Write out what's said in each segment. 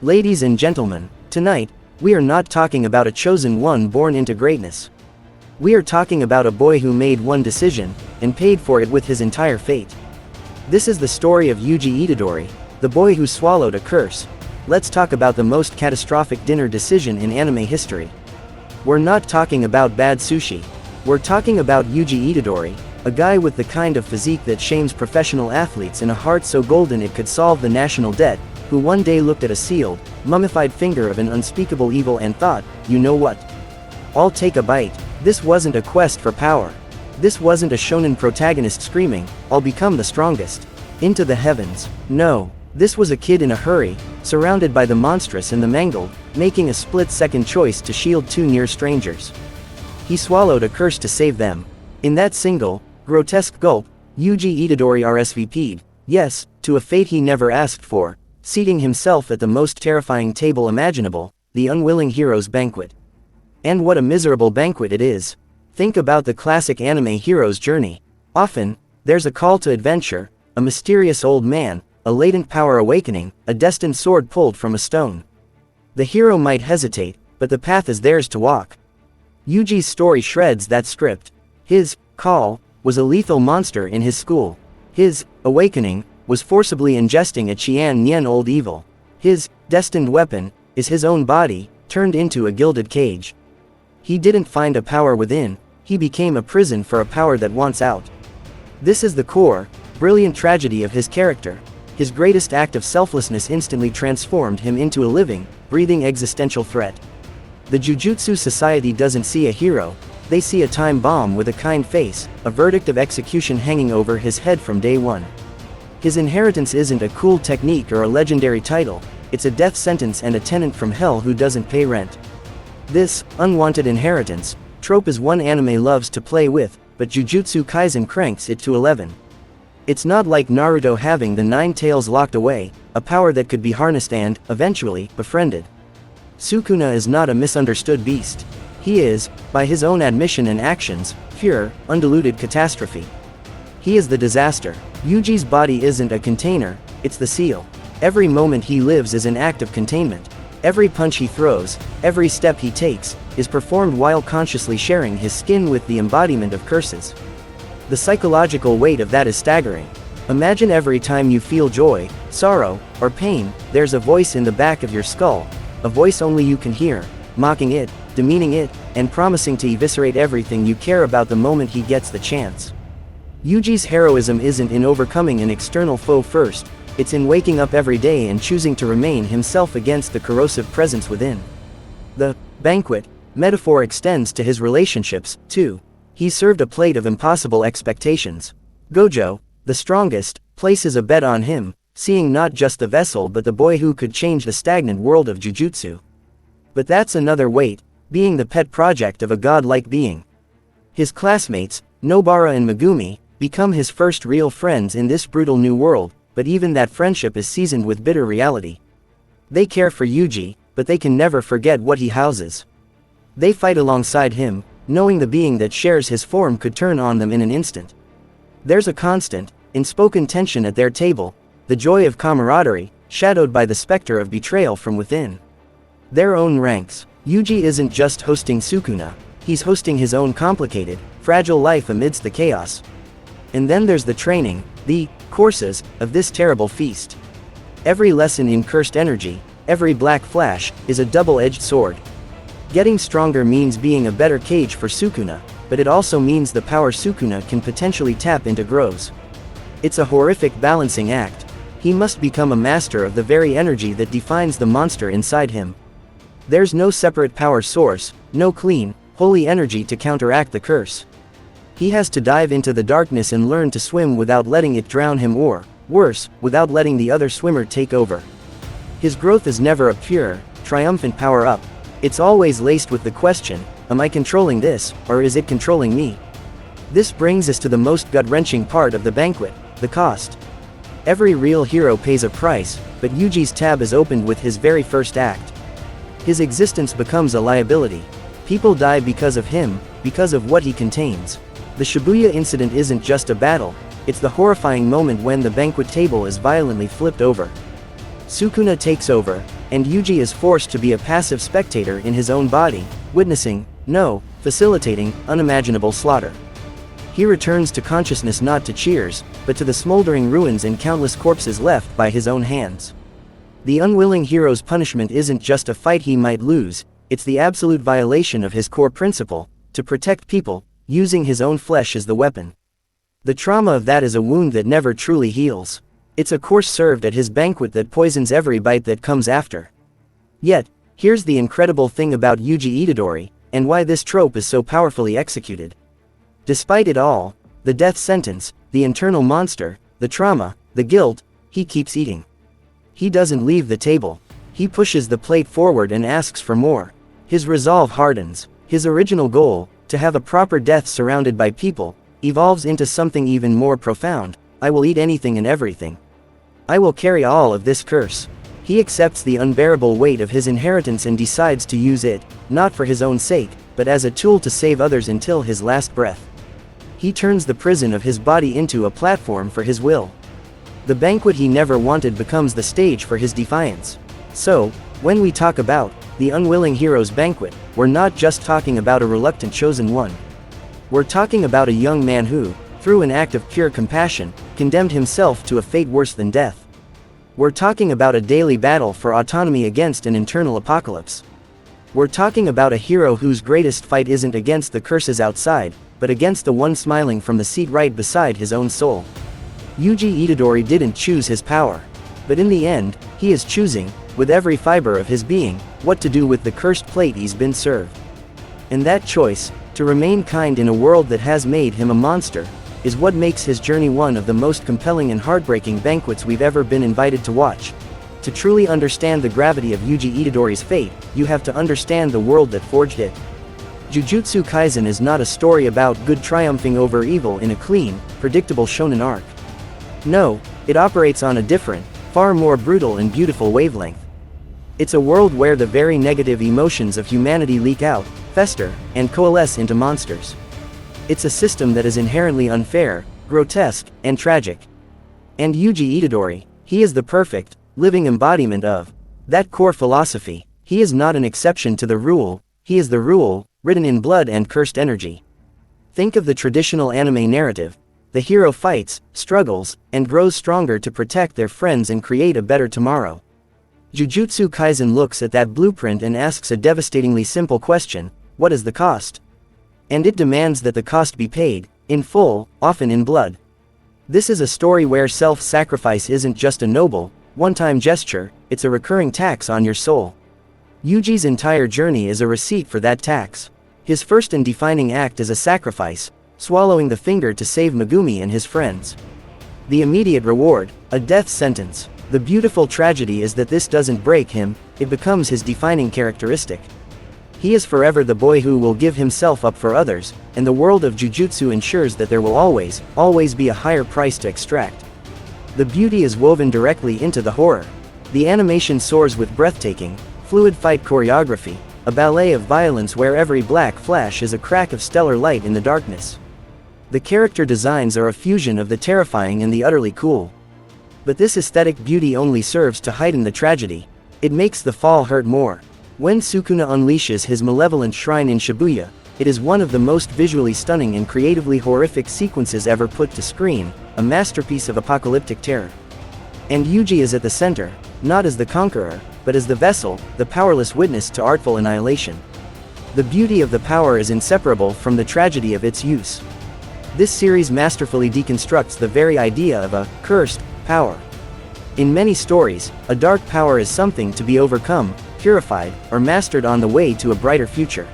Ladies and gentlemen, tonight, we are not talking about a chosen one born into greatness. We are talking about a boy who made one decision, and paid for it with his entire fate. This is the story of Yuji Itadori, the boy who swallowed a curse. Let's talk about the most catastrophic dinner decision in anime history. We're not talking about bad sushi. We're talking about Yuji Itadori, a guy with the kind of physique that shames professional athletes and a heart so golden it could solve the national debt, who one day looked at a sealed, mummified finger of an unspeakable evil and thought, you know what? I'll take a bite. This wasn't a quest for power. This wasn't a shonen protagonist screaming, I'll become the strongest. Into the heavens. No. This was a kid in a hurry, surrounded by the monstrous and the mangled, making a split-second choice to shield two near strangers. He swallowed a curse to save them. In that single, grotesque gulp, Yuji Itadori RSVP'd, yes, to a fate he never asked for, seating himself at the most terrifying table imaginable, the Unwilling Hero's banquet. And what a miserable banquet it is. Think about the classic anime hero's journey. Often, there's a call to adventure, a mysterious old man, a latent power awakening, a destined sword pulled from a stone. The hero might hesitate, but the path is theirs to walk. Yuji's story shreds that script. His call was a lethal monster in his school. His awakening was forcibly ingesting a Qian Nian old evil. His destined weapon is his own body, turned into a gilded cage. He didn't find a power within, he became a prison for a power that wants out. This is the core, brilliant tragedy of his character. His greatest act of selflessness instantly transformed him into a living, breathing existential threat. The Jujutsu Society doesn't see a hero, they see a time bomb with a kind face, a verdict of execution hanging over his head from day one. His inheritance isn't a cool technique or a legendary title, it's a death sentence and a tenant from hell who doesn't pay rent. This unwanted inheritance trope is one anime loves to play with, but Jujutsu Kaisen cranks it to 11. It's not like Naruto having the 9 tails locked away, a power that could be harnessed and, eventually, befriended. Sukuna is not a misunderstood beast. He is, by his own admission and actions, pure, undiluted catastrophe. He is the disaster. Yuji's body isn't a container, it's the seal. Every moment he lives is an act of containment. Every punch he throws, every step he takes, is performed while consciously sharing his skin with the embodiment of curses. The psychological weight of that is staggering. Imagine every time you feel joy, sorrow, or pain, there's a voice in the back of your skull, a voice only you can hear, mocking it, demeaning it, and promising to eviscerate everything you care about the moment he gets the chance. Yuji's heroism isn't in overcoming an external foe first, it's in waking up every day and choosing to remain himself against the corrosive presence within. The banquet metaphor extends to his relationships, too. He served a plate of impossible expectations. Gojo, the strongest, places a bet on him, seeing not just the vessel but the boy who could change the stagnant world of Jujutsu. But that's another weight, being the pet project of a godlike being. His classmates, Nobara and Megumi, become his first real friends in this brutal new world, but even that friendship is seasoned with bitter reality. They care for Yuji, but they can never forget what he houses. They fight alongside him, knowing the being that shares his form could turn on them in an instant. There's a constant, unspoken tension at their table, the joy of camaraderie, shadowed by the specter of betrayal from within. Their own ranks. Yuji isn't just hosting Sukuna, he's hosting his own complicated, fragile life amidst the chaos. And then there's the training, the courses, of this terrible feast. Every lesson in cursed energy, every black flash, is a double-edged sword. Getting stronger means being a better cage for Sukuna, but it also means the power Sukuna can potentially tap into grows. It's a horrific balancing act. He must become a master of the very energy that defines the monster inside him. There's no separate power source, no clean, holy energy to counteract the curse. He has to dive into the darkness and learn to swim without letting it drown him or, worse, without letting the other swimmer take over. His growth is never a pure, triumphant power-up. It's always laced with the question, am I controlling this, or is it controlling me? This brings us to the most gut-wrenching part of the banquet, the cost. Every real hero pays a price, but Yuji's tab is opened with his very first act. His existence becomes a liability. People die because of him, because of what he contains. The Shibuya incident isn't just a battle, it's the horrifying moment when the banquet table is violently flipped over. Sukuna takes over, and Yuji is forced to be a passive spectator in his own body, witnessing, no, facilitating, unimaginable slaughter. He returns to consciousness not to cheers, but to the smoldering ruins and countless corpses left by his own hands. The unwilling hero's punishment isn't just a fight he might lose, it's the absolute violation of his core principle, to protect people, using his own flesh as the weapon. The trauma of that is a wound that never truly heals. It's a course served at his banquet that poisons every bite that comes after. Yet, here's the incredible thing about Yuji Itadori, and why this trope is so powerfully executed. Despite it all, the death sentence, the internal monster, the trauma, the guilt, he keeps eating. He doesn't leave the table. He pushes the plate forward and asks for more. His resolve hardens. His original goal, to have a proper death surrounded by people, evolves into something even more profound. I will eat anything and everything. I will carry all of this curse. He accepts the unbearable weight of his inheritance and decides to use it, not for his own sake, but as a tool to save others until his last breath. He turns the prison of his body into a platform for his will. The banquet he never wanted becomes the stage for his defiance. So, when we talk about the unwilling hero's banquet, we're not just talking about a reluctant chosen one. We're talking about a young man who, through an act of pure compassion, condemned himself to a fate worse than death. We're talking about a daily battle for autonomy against an internal apocalypse. We're talking about a hero whose greatest fight isn't against the curses outside, but against the one smiling from the seat right beside his own soul. Yuji Itadori didn't choose his power. But in the end, he is choosing, with every fiber of his being, what to do with the cursed plate he's been served. And that choice, to remain kind in a world that has made him a monster, is what makes his journey one of the most compelling and heartbreaking banquets we've ever been invited to watch. To truly understand the gravity of Yuji Itadori's fate, you have to understand the world that forged it. Jujutsu Kaisen is not a story about good triumphing over evil in a clean, predictable shonen arc. No, it operates on a different, far more brutal and beautiful wavelength. It's a world where the very negative emotions of humanity leak out, fester, and coalesce into monsters. It's a system that is inherently unfair, grotesque, and tragic. And Yuji Itadori, he is the perfect, living embodiment of that core philosophy. He is not an exception to the rule, he is the rule, written in blood and cursed energy. Think of the traditional anime narrative. The hero fights, struggles, and grows stronger to protect their friends and create a better tomorrow. Jujutsu Kaisen looks at that blueprint and asks a devastatingly simple question: what is the cost? And it demands that the cost be paid, in full, often in blood. This is a story where self-sacrifice isn't just a noble, one-time gesture, it's a recurring tax on your soul. Yuji's entire journey is a receipt for that tax. His first and defining act is a sacrifice, swallowing the finger to save Megumi and his friends. The immediate reward, a death sentence. The beautiful tragedy is that this doesn't break him, it becomes his defining characteristic. He is forever the boy who will give himself up for others, and the world of Jujutsu ensures that there will always be a higher price to extract. The beauty is woven directly into the horror. The animation soars with breathtaking, fluid fight choreography, a ballet of violence where every black flash is a crack of stellar light in the darkness. The character designs are a fusion of the terrifying and the utterly cool. But this aesthetic beauty only serves to heighten the tragedy. It makes the fall hurt more. When Sukuna unleashes his malevolent shrine in Shibuya, it is one of the most visually stunning and creatively horrific sequences ever put to screen, a masterpiece of apocalyptic terror. And Yuji is at the center, not as the conqueror, but as the vessel, the powerless witness to artful annihilation. The beauty of the power is inseparable from the tragedy of its use. This series masterfully deconstructs the very idea of a cursed power. In many stories, a dark power is something to be overcome, purified, or mastered on the way to a brighter future.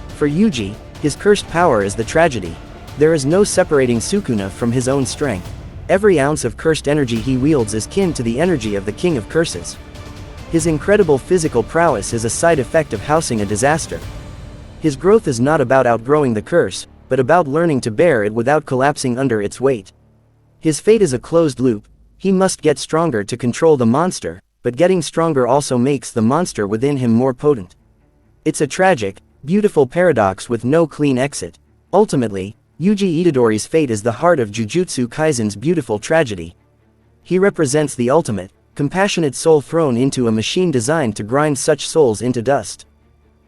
For Yuji, his cursed power is the tragedy. There is no separating Sukuna from his own strength. Every ounce of cursed energy he wields is kin to the energy of the King of Curses. His incredible physical prowess is a side effect of housing a disaster. His growth is not about outgrowing the curse, but about learning to bear it without collapsing under its weight. His fate is a closed loop. He must get stronger to control the monster, but getting stronger also makes the monster within him more potent. It's a tragic, beautiful paradox with no clean exit. Ultimately, Yuji Itadori's fate is the heart of Jujutsu Kaisen's beautiful tragedy. He represents the ultimate, compassionate soul thrown into a machine designed to grind such souls into dust.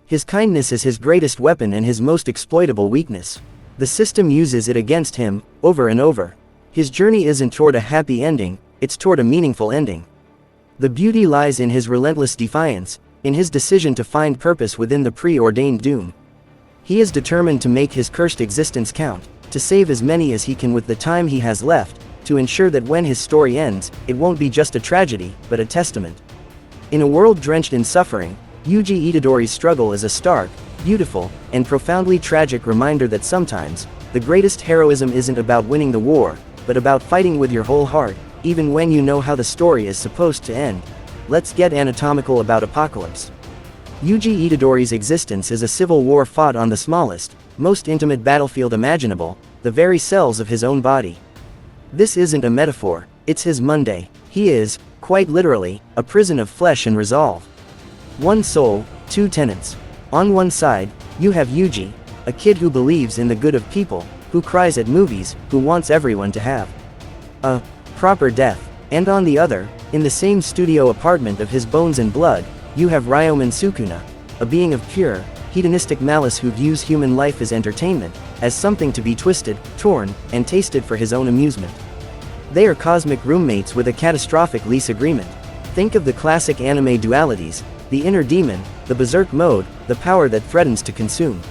His kindness is his greatest weapon and his most exploitable weakness. The system uses it against him, over and over. His journey isn't toward a happy ending, it's toward a meaningful ending. The beauty lies in his relentless defiance, in his decision to find purpose within the preordained doom. He is determined to make his cursed existence count, to save as many as he can with the time he has left, to ensure that when his story ends, it won't be just a tragedy, but a testament. In a world drenched in suffering, Yuji Itadori's struggle is a stark, beautiful, and profoundly tragic reminder that sometimes, the greatest heroism isn't about winning the war, but about fighting with your whole heart, even when you know how the story is supposed to end. Let's get anatomical about Apocalypse. Yuji Itadori's existence is a civil war fought on the smallest, most intimate battlefield imaginable, the very cells of his own body. This isn't a metaphor, it's his Monday. He is, quite literally, a prison of flesh and resolve. One soul, two tenets. On one side, you have Yuji, a kid who believes in the good of people, who cries at movies, who wants everyone to have a proper death. And on the other, in the same studio apartment of his bones and blood, you have Ryomen Sukuna, a being of pure, hedonistic malice who views human life as entertainment, as something to be twisted, torn, and tasted for his own amusement. They are cosmic roommates with a catastrophic lease agreement. Think of the classic anime dualities, the inner demon, the berserk mode, the power that threatens to consume.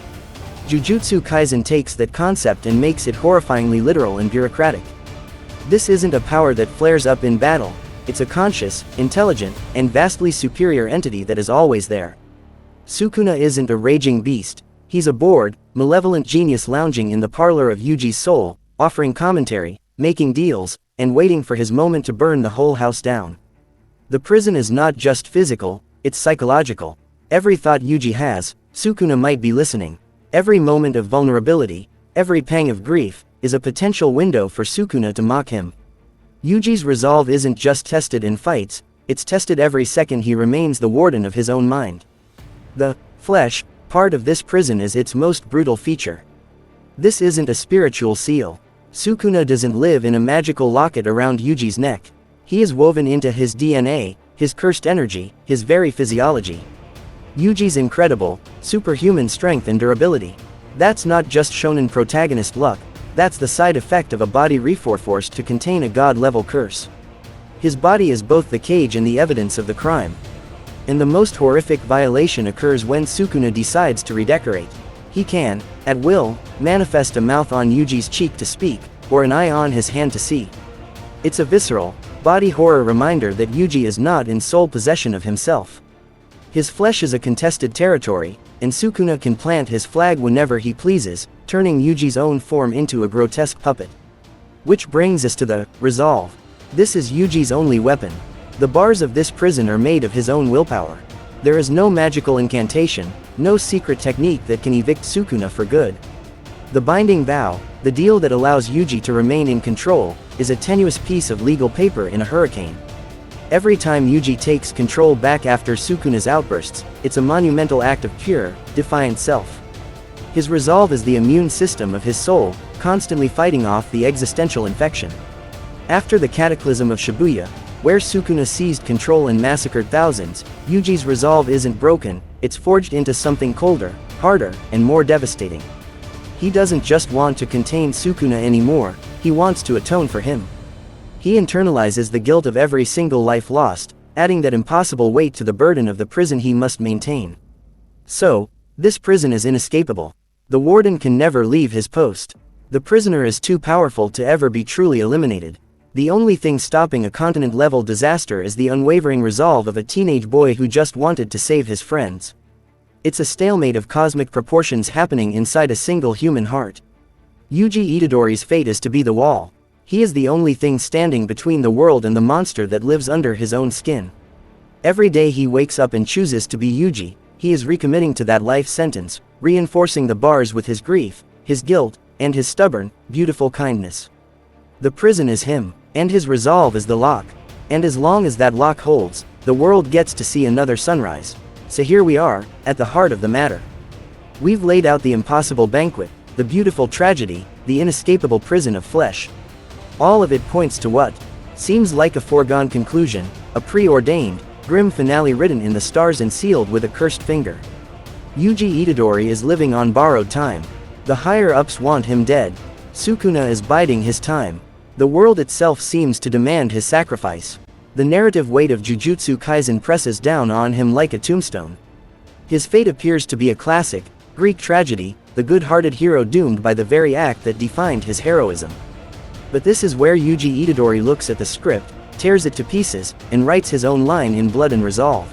Jujutsu Kaisen takes that concept and makes it horrifyingly literal and bureaucratic. This isn't a power that flares up in battle, it's a conscious, intelligent, and vastly superior entity that is always there. Sukuna isn't a raging beast, he's a bored, malevolent genius lounging in the parlor of Yuji's soul, offering commentary, making deals, and waiting for his moment to burn the whole house down. The prison is not just physical, it's psychological. Every thought Yuji has, Sukuna might be listening. Every moment of vulnerability, every pang of grief, is a potential window for Sukuna to mock him. Yuji's resolve isn't just tested in fights, it's tested every second he remains the warden of his own mind. The flesh part of this prison is its most brutal feature. This isn't a spiritual seal. Sukuna doesn't live in a magical locket around Yuji's neck. He is woven into his DNA, his cursed energy, his very physiology. Yuji's incredible, superhuman strength and durability. That's not just shonen protagonist luck, that's the side effect of a body reforced to contain a god-level curse. His body is both the cage and the evidence of the crime. And the most horrific violation occurs when Sukuna decides to redecorate. He can, at will, manifest a mouth on Yuji's cheek to speak, or an eye on his hand to see. It's a visceral, body horror reminder that Yuji is not in sole possession of himself. His flesh is a contested territory, and Sukuna can plant his flag whenever he pleases, turning Yuji's own form into a grotesque puppet. Which brings us to the resolve. This is Yuji's only weapon. The bars of this prison are made of his own willpower. There is no magical incantation, no secret technique that can evict Sukuna for good. The binding vow, the deal that allows Yuji to remain in control, is a tenuous piece of legal paper in a hurricane. Every time Yuji takes control back after Sukuna's outbursts, it's a monumental act of pure, defiant self. His resolve is the immune system of his soul, constantly fighting off the existential infection. After the cataclysm of Shibuya, where Sukuna seized control and massacred thousands, Yuji's resolve isn't broken, it's forged into something colder, harder, and more devastating. He doesn't just want to contain Sukuna anymore, he wants to atone for him. He internalizes the guilt of every single life lost, adding that impossible weight to the burden of the prison he must maintain. So, this prison is inescapable. The warden can never leave his post. The prisoner is too powerful to ever be truly eliminated. The only thing stopping a continent-level disaster is the unwavering resolve of a teenage boy who just wanted to save his friends. It's a stalemate of cosmic proportions happening inside a single human heart. Yuji Itadori's fate is to be the wall. He is the only thing standing between the world and the monster that lives under his own skin. Every day he wakes up and chooses to be Yuji, he is recommitting to that life sentence, reinforcing the bars with his grief, his guilt, and his stubborn, beautiful kindness. The prison is him, and his resolve is the lock. And as long as that lock holds, the world gets to see another sunrise. So here we are, at the heart of the matter. We've laid out the impossible banquet, the beautiful tragedy, the inescapable prison of flesh. All of it points to what seems like a foregone conclusion, a preordained, grim finale written in the stars and sealed with a cursed finger. Yuji Itadori is living on borrowed time. The higher-ups want him dead. Sukuna is biding his time. The world itself seems to demand his sacrifice. The narrative weight of Jujutsu Kaisen presses down on him like a tombstone. His fate appears to be a classic, Greek tragedy, the good-hearted hero doomed by the very act that defined his heroism. But this is where Yuji Itadori looks at the script, tears it to pieces, and writes his own line in blood and resolve.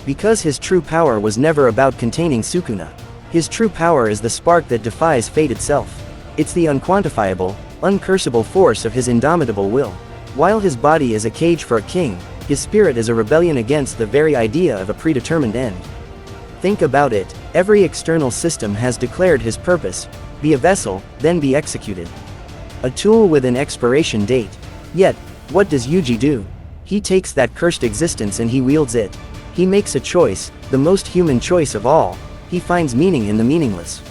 Because his true power was never about containing Sukuna. His true power is the spark that defies fate itself. It's the unquantifiable, uncursable force of his indomitable will. While his body is a cage for a king, his spirit is a rebellion against the very idea of a predetermined end. Think about it, every external system has declared his purpose: be a vessel, then be executed. A tool with an expiration date. Yet, what does Yuji do? He takes that cursed existence and he wields it. He makes a choice, the most human choice of all. He finds meaning in the meaningless.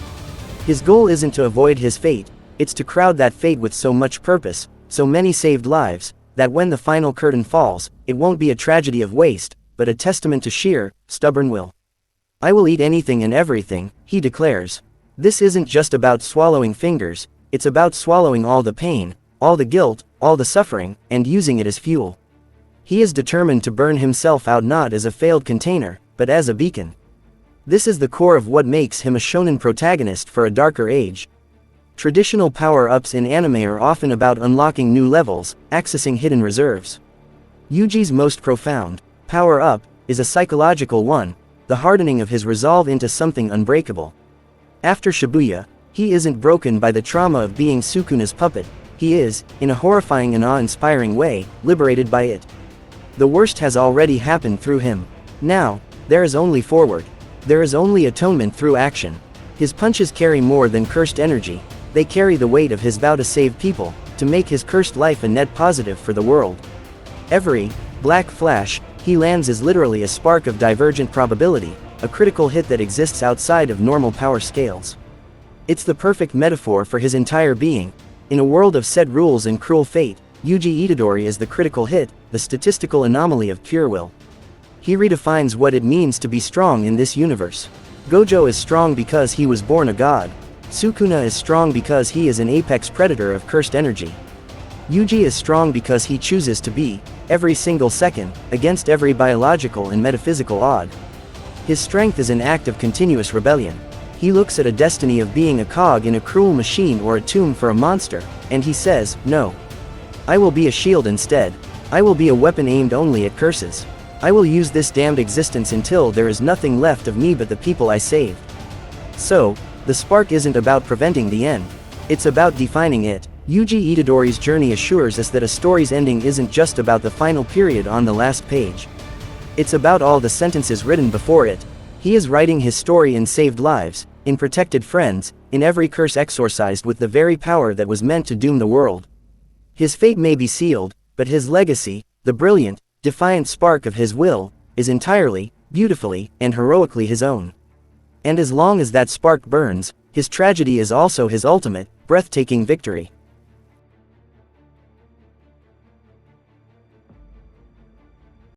His goal isn't to avoid his fate, it's to crowd that fate with so much purpose, so many saved lives, that when the final curtain falls, it won't be a tragedy of waste, but a testament to sheer, stubborn will. I will eat anything and everything, he declares. This isn't just about swallowing fingers, it's about swallowing all the pain, all the guilt, all the suffering, and using it as fuel. He is determined to burn himself out not as a failed container, but as a beacon. This is the core of what makes him a shonen protagonist for a darker age. Traditional power-ups in anime are often about unlocking new levels, accessing hidden reserves. Yuji's most profound power-up is a psychological one, the hardening of his resolve into something unbreakable. After Shibuya, he isn't broken by the trauma of being Sukuna's puppet, he is, in a horrifying and awe-inspiring way, liberated by it. The worst has already happened through him. Now, there is only forward. There is only atonement through action. His punches carry more than cursed energy, they carry the weight of his vow to save people, to make his cursed life a net positive for the world. Every black flash he lands is literally a spark of divergent probability, a critical hit that exists outside of normal power scales. It's the perfect metaphor for his entire being. In a world of set rules and cruel fate, Yuji Itadori is the critical hit, the statistical anomaly of pure will. He redefines what it means to be strong in this universe. Gojo is strong because he was born a god. Sukuna is strong because he is an apex predator of cursed energy. Yuji is strong because he chooses to be, every single second, against every biological and metaphysical odd. His strength is an act of continuous rebellion. He looks at a destiny of being a cog in a cruel machine or a tomb for a monster, and he says, no. I will be a shield instead. I will be a weapon aimed only at curses. I will use this damned existence until there is nothing left of me but the people I saved. So, the spark isn't about preventing the end. It's about defining it. Yuji Itadori's journey assures us that a story's ending isn't just about the final period on the last page. It's about all the sentences written before it. He is writing his story in saved lives, in protected friends, in every curse exorcised with the very power that was meant to doom the world. His fate may be sealed, but his legacy, the brilliant, defiant spark of his will, is entirely, beautifully, and heroically his own. And as long as that spark burns, his tragedy is also his ultimate, breathtaking victory.